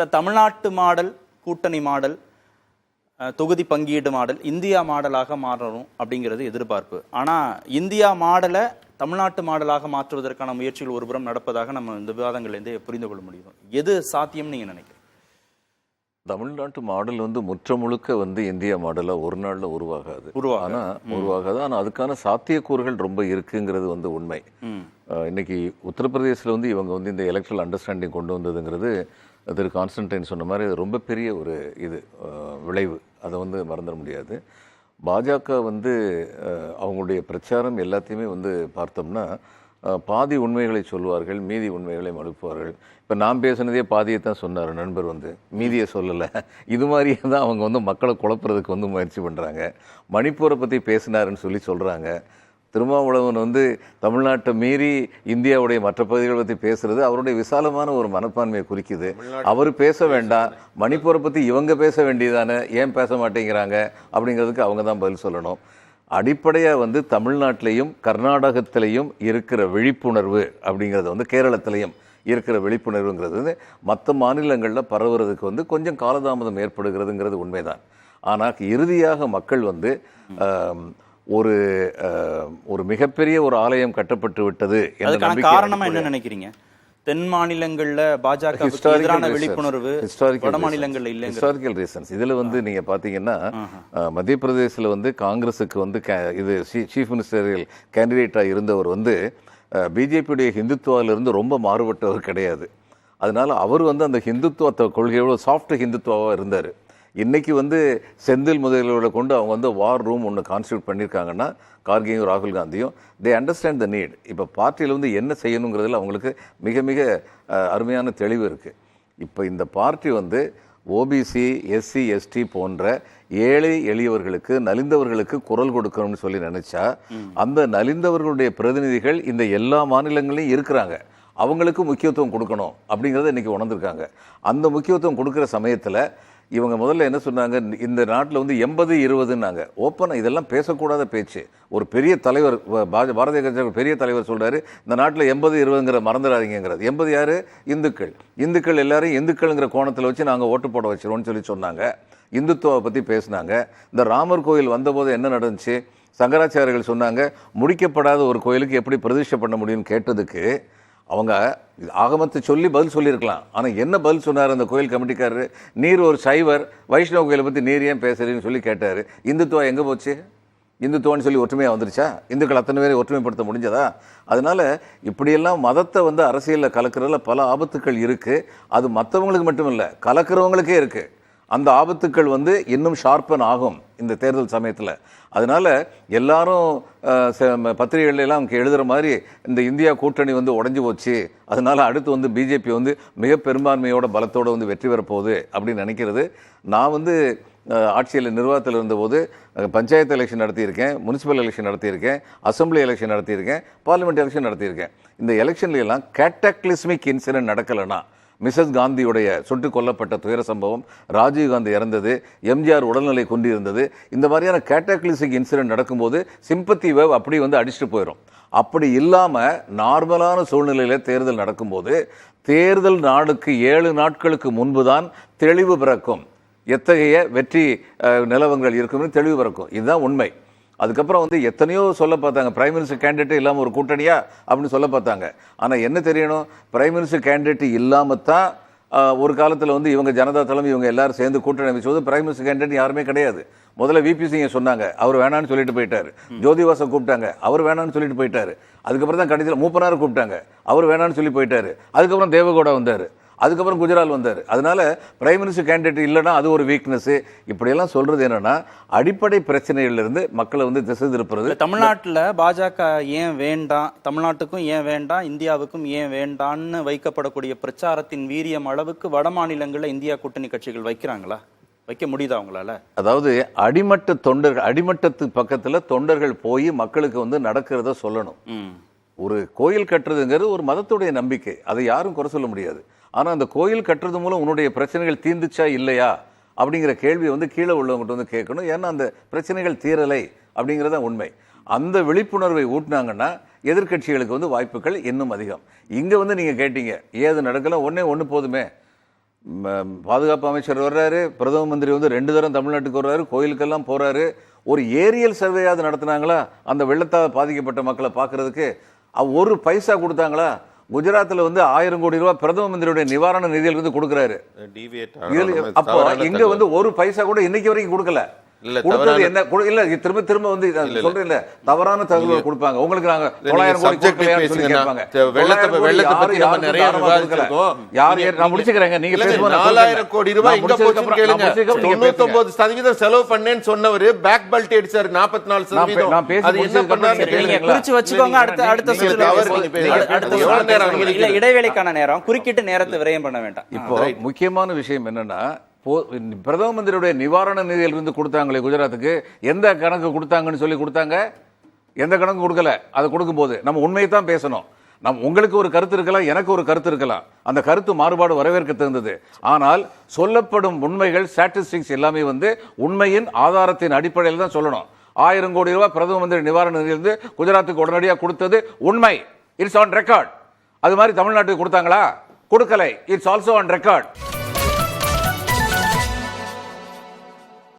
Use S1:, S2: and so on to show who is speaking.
S1: Sir, தமிழ்நாட்டு model, கூட்டணி model, தொகுதி பங்கீடு மாடல் இந்தியா மாடலாக மாறணும் அப்படிங்கிறது எதிர்பார்ப்பு. ஆனால் இந்தியா மாடலை தமிழ்நாட்டு மாடலாக மாற்றுவதற்கான முயற்சிகள் ஒருபுறம் நடப்பதாக நம்ம இந்த விவாதங்கள்லேருந்தே புரிந்து கொள்ள முடியும். எது சாத்தியம்னு நீங்கள் நினைக்கிறீங்க?
S2: தமிழ்நாட்டு மாடல் முற்ற முழுக்க இந்தியா மாடலாக ஒரு நாளில் உருவாகாது. ஆனால் அதுக்கான சாத்தியக்கூறுகள் ரொம்ப இருக்குங்கிறது உண்மை. இன்னைக்கு உத்தரப்பிரதேசில் இவங்க இந்த எலக்ட்ரல் அண்டர்ஸ்டாண்டிங் கொண்டு வந்ததுங்கிறது திரு கான்ஸ்டன்டைன் சொன்ன மாதிரி அது ரொம்ப பெரிய ஒரு விளைவு. அதை மறந்துட முடியாது. பாஜக அவங்களுடைய பிரச்சாரம் எல்லாத்தையுமே பார்த்தோம்னா பாதி உண்மைகளை சொல்வார்கள், மீதி உண்மைகளை மறுப்பார்கள். இப்போ நான் பேசுனதே பாதியை தான் சொன்னார் நண்பர், மீதியை சொல்லலை. இது மாதிரியே தான் அவங்க மக்களை குழப்புறதுக்கு முயற்சி பண்ணுறாங்க. மணிப்பூரை பற்றி பேசினாருன்னு சொல்கிறாங்க. திருமாவளவன் தமிழ்நாட்டை மீறி இந்தியாவுடைய மற்ற பகுதிகளை பற்றி பேசுறது அவருடைய விசாலமான ஒரு மனப்பான்மையை குறிக்குது. அவர் பேச வேண்டாம், மணிப்பூரை பற்றி இவங்க பேச வேண்டியதானே, ஏன் பேச மாட்டேங்கிறாங்க அப்படிங்கிறதுக்கு அவங்க தான் பதில் சொல்லணும். அடிப்படையாக தமிழ்நாட்டிலையும் கர்நாடகத்திலையும் இருக்கிற விழிப்புணர்வு அப்படிங்கிறது கேரளத்திலையும் இருக்கிற விழிப்புணர்வுங்கிறது மற்ற மாநிலங்களில் பரவுறதுக்கு கொஞ்சம் காலதாமதம் ஏற்படுகிறதுங்கிறது உண்மைதான். ஆனால் இறுதியாக மக்கள் ஒரு மிகப்பெரிய ஒரு ஆலயம் கட்டப்பட்டு விட்டது.
S1: காரணமா என்ன நினைக்கிறீங்க? தென் மாநிலங்கள்ல பாஜக விழிப்புணர்வு, வட மாநிலங்கள்ல இல்ல.
S2: ஹிஸ்டாரிக்கல் ரீசன்ஸ் இதுல நீங்க பாத்தீங்கன்னா மத்திய பிரதேசத்துல காங்கிரஸுக்கு இது சீஃப் மினிஸ்டரியல் கேண்டிடேட்டா இருந்தவர் பிஜேபியுடைய ஹிந்துத்துவாலிருந்து ரொம்ப மாறுபட்டவர் கிடையாது. அதனால அவர் அந்த ஹிந்துத்துவ கொள்கையோட சாஃப்ட் ஹிந்துத்துவாவா இருந்தார். இன்னைக்கு செந்தில் முதல்வர்களை கொண்டு அவங்க வார் ரூம் ஒன்று கான்ஸ்டியூட் பண்ணியிருக்காங்கன்னா கார்கேயும் ராகுல் காந்தியும் தே அண்டர்ஸ்டாண்ட் த நீட். இப்போ பார்ட்டியில் என்ன செய்யணுங்கிறதுல அவங்களுக்கு மிக மிக அருமையான தெளிவு இருக்குது. இப்போ இந்த பார்ட்டி ஓபிசி, எஸ்சி, எஸ்டி போன்ற ஏழை எளியவர்களுக்கு, நலிந்தவர்களுக்கு குரல் கொடுக்கணும்னு நினைச்சா அந்த நலிந்தவர்களுடைய பிரதிநிதிகள் இந்த எல்லா மாநிலங்களையும் இருக்கிறாங்க. அவங்களுக்கு முக்கியத்துவம் கொடுக்கணும் அப்படிங்கிறத இன்னைக்கு உணர்ந்திருக்காங்க. அந்த முக்கியத்துவம் கொடுக்குற சமயத்தில் இவங்க முதல்ல என்ன சொன்னாங்க, இந்த நாட்டில் 80-20ன்னாங்க. ஓப்பனாக இதெல்லாம் பேசக்கூடாத பேச்சு. ஒரு பெரிய தலைவர், பாரதிய ஜனதா பெரிய தலைவர் சொல்கிறாரு, இந்த நாட்டில் 80-20ங்கிற மறந்துடாதீங்கிறது. 80 யார்? இந்துக்கள். இந்துக்கள் எல்லாரும் இந்துக்கள்ங்கிற கோணத்தில் வச்சு நாங்கள் ஓட்டு போட வச்சிருவோம்னு சொன்னாங்க. இந்துத்துவாவை பற்றி பேசினாங்க. இந்த ராமர் கோயில் வந்தபோது என்ன நடந்துச்சு, சங்கராச்சாரியர்கள் சொன்னாங்க முடிக்கப்படாத ஒரு கோயிலுக்கு எப்படி பிரதிஷ்டை பண்ண முடியும்னு கேட்டதுக்கு அவங்க ஆகமத்தை சொல்லி பதில் சொல்லியிருக்கலாம். ஆனால் என்ன பதில் சொன்னார் அந்த கோயில் கமிட்டிக்காரரு, நீர் ஒரு சைவர், வைஷ்ணவ கோயிலை பற்றி நீர் ஏன் பேசுறீன்னு சொல்லி கேட்டார். இந்துத்துவா எங்கே போச்சு? இந்துத்துவான்னு சொல்லி ஒற்றுமையாக வந்துருச்சா? இந்துக்கள் அத்தனை பேரை ஒற்றுமைப்படுத்த முடிஞ்சதா? அதனால் இப்படியெல்லாம் மதத்தை அரசியலில் கலக்கிறதுல பல ஆபத்துக்கள் இருக்குது. அது மற்றவங்களுக்கு மட்டும் இல்லை, கலக்கிறவங்களுக்கே இருக்குது. அந்த ஆபத்துக்கள் இன்னும் ஷார்ப்பன் ஆகும் இந்த தேர்தல் சமயத்தில். அதனால எல்லாரும் பத்திரிகைகளெல்லாம் எழுதுகிற மாதிரி இந்த இந்தியா கூட்டணி உடஞ்சி போச்சு, அதனால அடுத்து பிஜேபி மிக பெரும்பான்மையோட பலத்தோடு வெற்றி பெறப்போகுது அப்படின்னு நினைக்கிறது. நான் ஆட்சியில் நிர்வாகத்தில் இருந்தபோது பஞ்சாயத்து எலெக்ஷன் நடத்தியிருக்கேன், முனிசிபல் எலெக்ஷன் நடத்தியிருக்கேன், அசம்பிளி எலெக்ஷன் நடத்தியிருக்கேன், பார்லிமெண்ட் எலெக்ஷன் நடத்தியிருக்கேன். இந்த எலெக்ஷன்லாம் கேட்டக்லிஸ்மிக் இன்சிடென்ட் நடக்கலைன்னா, மிஸ்ஸஸ் காந்தியுடைய சுட்டு கொல்லப்பட்ட துயர சம்பவம், ராஜீவ்காந்தி இறந்தது, எம்ஜிஆர் உடல்நிலை கொண்டிருந்தது, இந்த மாதிரியான கேட்டக்லிஸ்டிக் இன்சிடென்ட் நடக்கும்போது சிம்பத்தி வேவ் அப்படி அடிச்சுட்டு போயிடும். அப்படி இல்லாமல் நார்மலான சூழ்நிலையில் தேர்தல் நடக்கும்போது தேர்தல் நாளுக்கு 7 நாட்களுக்கு முன்பு தான் தெளிவு பிறக்கும், எத்தகைய வெற்றி நிலவங்கள் இருக்கும்னு தெளிவு பிறக்கும். இதுதான் உண்மை. அதுக்கப்புறம் எத்தனையோ சொல்ல பார்த்தாங்க, பிரைம் மினிஸ்டர் கேண்டிடேட் இல்லாமல் ஒரு கூட்டணியா அப்படின்னு சொல்ல பார்த்தாங்க. ஆனால் என்ன தெரியணும், பிரைம் மினிஸ்டர் கேண்டிடேட் இல்லாமல் தான் ஒரு காலத்தில் இவங்க ஜனதா தளம் இவங்க எல்லாரும் சேர்ந்து கூட்டணி அமைச்சது. பிரைம் மினிஸ்டர் கேண்டிடேட் யாருமே கிடையாது. முதல்ல விபி சிங்கை சொன்னாங்க, அவர் வேணான்னு சொல்லிட்டு போயிட்டாரு. ஜோதிவாசை கூப்பிட்டாங்க, அவர் வேணான்னு சொல்லிட்டு போயிட்டாரு. அதுக்கப்புறம் தான் கடைசியில் மூப்பனார் கூப்பிட்டாங்க, அவர் வேணான்னு சொல்லி போயிட்டாரு. அதுக்கப்புறம் தேவகவுடா வந்தார், அதுக்கப்புறம் குஜரால் வந்தார். அதனால பிரைம் மினிஸ்டர் கேண்டிடேட் இல்லைன்னா அது ஒரு வீக்னஸ். இப்படியெல்லாம் சொல்றது என்னன்னா அடிப்படை பிரச்சனைகளிலிருந்து மக்களை திசை திருப்புறது.
S1: தமிழ்நாட்டில் பாஜக ஏன் வேண்டாம், தமிழ்நாட்டுக்கும் ஏன் வேண்டாம், இந்தியாவுக்கும் ஏன் வேண்டான்னு வைக்கப்படக்கூடிய பிரச்சாரத்தின் வீரியம் அளவுக்கு வட மாநிலங்களில் இந்தியா கூட்டணி கட்சிகள் வைக்கிறாங்களா? வைக்க முடியுதா அவங்களால?
S2: அதாவது அடிமட்ட தொண்டர்கள், அடிமட்டத்து பக்கத்தில் தொண்டர்கள் போய் மக்களுக்கு நடக்கிறத சொல்லணும். ஒரு கோயில் கட்டுறதுங்கிறது ஒரு மதத்துடைய நம்பிக்கை, அதை யாரும் குறை சொல்ல முடியாது. ஆனால் அந்த கோயில் கட்டுறது மூலம் உன்னுடைய பிரச்சனைகள் தீர்ந்துச்சா இல்லையா அப்படிங்கிற கேள்வியை கீழே உள்ளவங்ககிட்ட கேட்கணும். ஏன்னா அந்த பிரச்சனைகள் தீரலை அப்படிங்கிறத உண்மை. அந்த விழிப்புணர்வை ஊட்டினாங்கன்னா எதிர்கட்சிகளுக்கு வாய்ப்புகள் இன்னும் அதிகம். இங்கே நீங்கள் கேட்டீங்க ஏது நடக்கலாம், ஒன்று போதுமே, பாதுகாப்பு அமைச்சர் வர்றாரு, பிரதம மந்திரி வந்து 2 தரம் தமிழ்நாட்டுக்கு வர்றாரு, கோயிலுக்கெல்லாம் போறாரு. ஒரு ஏரியல் சர்வேயாவது நடத்தினாங்களா அந்த வெள்ளத்தால் பாதிக்கப்பட்ட மக்களை பார்க்கறதுக்கு? ஒரு பைசா கொடுத்தாங்களா? குஜராத்தில் வந்து 1000 கோடி ரூபாய் பிரதம மந்திரியுடைய நிவாரண நிதியில இருந்து கொடுக்குறாரு. அப்போ இங்க வந்து ஒரு பைசா கூட இன்னைக்கு வரைக்கும் கொடுக்கல. கொடுத்தது என்ன? இல்ல திரும்ப திரும்ப வந்து சொல்றேன், இல்ல தவறான தகவல் கொடுப்பாங்க. உங்களுக்கு நாங்க 900 கோடி கொடுக்கலையான்னு சொல்லி கேட்பாங்க. நான் முடிச்சுக்கிறேங்க, நீங்க பேசும்போது
S3: 4000 கோடி ரூபாய் எங்க போச்சுன்னு கேளுங்க. 99% செலவு பண்ணேன்னு சொன்னவர் பேக் பெல்ட் அடிச்சாரு 44%.
S2: நான் பேசி
S3: அது என்ன பண்ணாரு
S1: குறிச்சு வச்சுக்கோங்க. அடுத்த இல்ல இடைவேளைக்கான நேரம், குறுக்கிட்டு நேரத்தை விரயம் பண்ண வேண்டாம்.
S2: இப்போ முக்கியமான விஷயம் என்னன்னா, பிரதம மந்திரியுடைய நிவாரண நிதியில இருந்து கொடுத்தாங்களே குஜராத்துக்கு, எந்த கணக்கு கொடுத்தாங்கன்னு சொல்லி கொடுத்தாங்க? எந்த கணக்கு கொடுக்கல. அதை கொடுக்கும்போது நம்ம உண்மையை தான் பேசணும். உங்களுக்கு ஒரு கருத்து இருக்கலாம், எனக்கு ஒரு கருத்து இருக்கலாம். அந்த கருத்து மாறுபாடு வரவேற்க தகுந்தது. ஆனால் சொல்லப்படும் உண்மைகள், ஸ்டாட்டிஸ்டிக்ஸ் எல்லாமே வந்து உண்மையின் ஆதாரத்தின் அடிப்படையில் தான் சொல்லணும். 1000 கோடி ரூபாய் பிரதம மந்திரி நிவாரண நிதியிலிருந்து குஜராத்துக்கு உடனடியாக கொடுத்தது உண்மை. It's on record. அது மாதிரி தமிழ்நாட்டுக்கு கொடுத்தாங்களா? கொடுக்கலை. It's also on record.